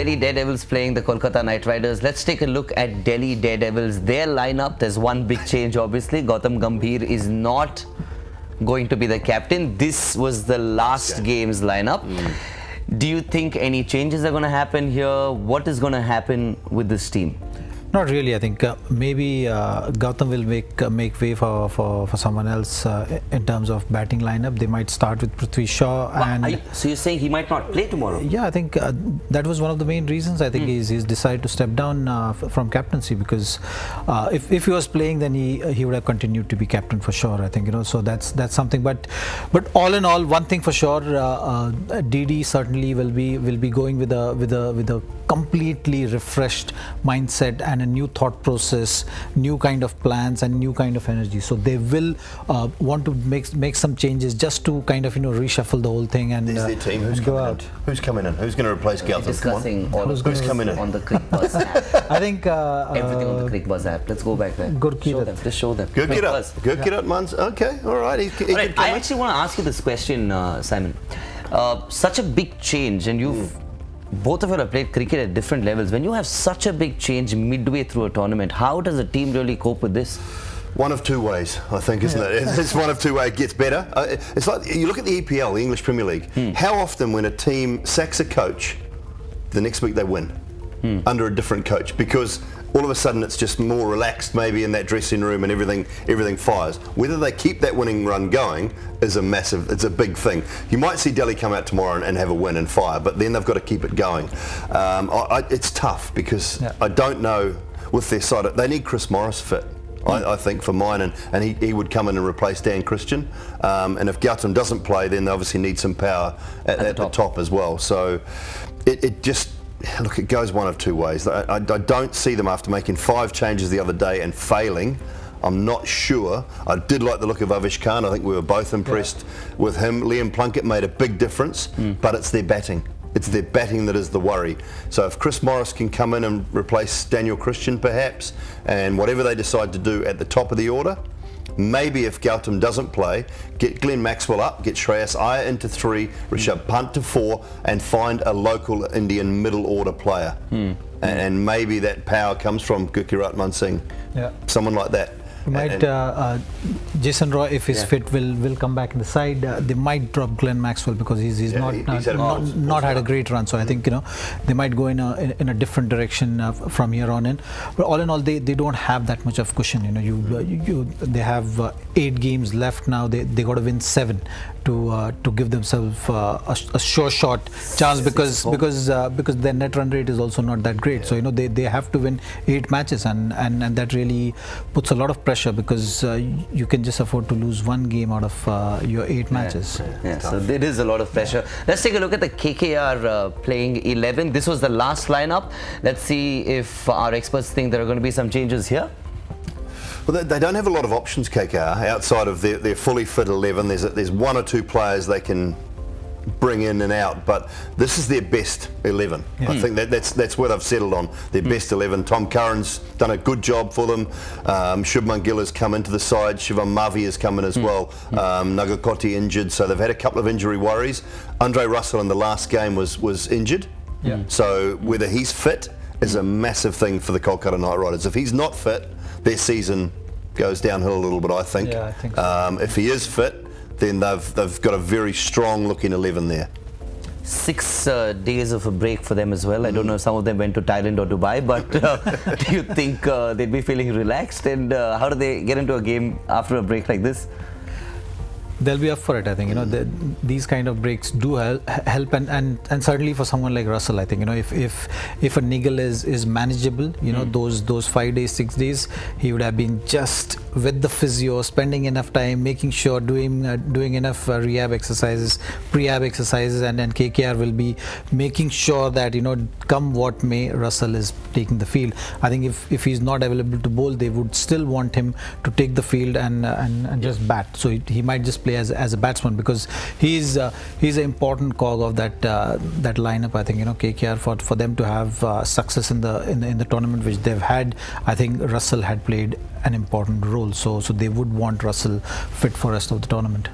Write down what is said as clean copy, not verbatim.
Delhi Daredevils playing the Kolkata Knight Riders. Let's take a look at Delhi Daredevils. Their lineup, there's one big change obviously. Gautam Gambhir is not going to be the captain. This was the last game's lineup. Do you think any changes are going to happen here? What is going to happen with this team? Not really. I think maybe Gautam will make way for someone else in terms of batting lineup. They might start with Prithvi Shaw. And so you're saying he might not play tomorrow? Yeah, I think that was one of the main reasons. I think he's decided to step down from captaincy, because if he was playing, then he would have continued to be captain for sure. I think, you know, so that's something. But all in all, one thing for sure, DD certainly will be going with a completely refreshed mindset and a new thought process, new kind of plans and new kind of energy. So they will want to make some changes just to kind of, you know, reshuffle the whole thing and their team. Who's coming in? Who's coming in? Who's going to replace Gautam? Discussing all who's coming in on the Cricket Buzz app. I think everything on the Cricket Buzz app. Let's go back there. Show them. Just show them. Gurkirat Mans. Okay, all right. I actually want to ask you this question, Simon. Such a big change, and you've both of you have played cricket at different levels. When you have such a big change midway through a tournament, how does a team really cope with this? One of two ways, I think, isn't it? It's one of two ways. It gets better. It's like, you look at the EPL, the English Premier League. How often when a team sacks a coach, the next week they win under a different coach, because all of a sudden it's just more relaxed maybe in that dressing room and everything fires. Whether they keep that winning run going is it's a big thing. You might see Delhi come out tomorrow and have a win and fire, but then they've got to keep it going. It's tough because I don't know with their side. They need Chris Morris fit. I think for mine, and he would come in and replace Dan Christian. And if Gautam doesn't play, then they obviously need some power at the top as well. So it just, look, it goes one of two ways. I don't see them, after making 5 changes the other day and failing. I'm not sure. I did like the look of Zaheer Khan. I think we were both impressed with him. Liam Plunkett made a big difference, but it's their batting. It's their batting that is the worry. So if Chris Morris can come in and replace Daniel Christian perhaps, and whatever they decide to do at the top of the order, maybe if Gautam doesn't play, get Glenn Maxwell up, get Shreyas Iyer into 3, Rishabh Pant to 4, and find a local Indian middle order player. And maybe that power comes from Gurkirat Mansingh, someone like that. Might Jason Roy, if he's fit, will come back in the side. They might drop Glenn Maxwell because he's not had a great run. So I think, you know, they might go in a different direction from here on in. But all in all, they don't have that much of cushion. You know, they have 8 games left now. They got to win 7 to give themselves a sure shot chance, because their net run rate is also not that great. So, you know, they have to win 8 matches, and that really puts a lot of pressure, because you can just afford to lose 1 game out of your 8 matches. So there is a lot of pressure. Let's take a look at the KKR playing 11. This was the last lineup. Let's see if our experts think there are going to be some changes here. Well, they don't have a lot of options, KKR, outside of their fully fit 11. There's 1 or 2 players they can bring in and out, but this is their best 11. I think that's where they've settled on, their best 11. Tom Curran's done a good job for them. Shubman Gill has come into the side. Shivam Mavi has come in as well. Nagakoti injured, so they've had a couple of injury worries. Andre Russell in the last game was injured, so whether he's fit is a massive thing for the Kolkata Knight Riders. If he's not fit, their season goes downhill a little bit, I think. Yeah, I think so. If he is fit, then they've got a very strong looking 11 there. 6 days of a break for them as well. I don't know if some of them went to Thailand or Dubai, but do you think they'd be feeling relaxed? And how do they get into a game after a break like this? They'll be up for it, I think. You know, these kind of breaks do help, and certainly for someone like Russell, I think, you know, if a niggle is manageable, you know, those 5 days, 6 days, he would have been just with the physio, spending enough time, making sure doing enough rehab exercises, pre-ab exercises, and then KKR will be making sure that, you know, come what may, Russell is taking the field. I think if he's not available to bowl, they would still want him to take the field and just bat. So he might just play as a batsman, because he's an important cog of that lineup. I think, you know, KKR, for them to have success in the tournament which they've had, I think Russell had played an important role. So they would want Russell fit for the rest of the tournament.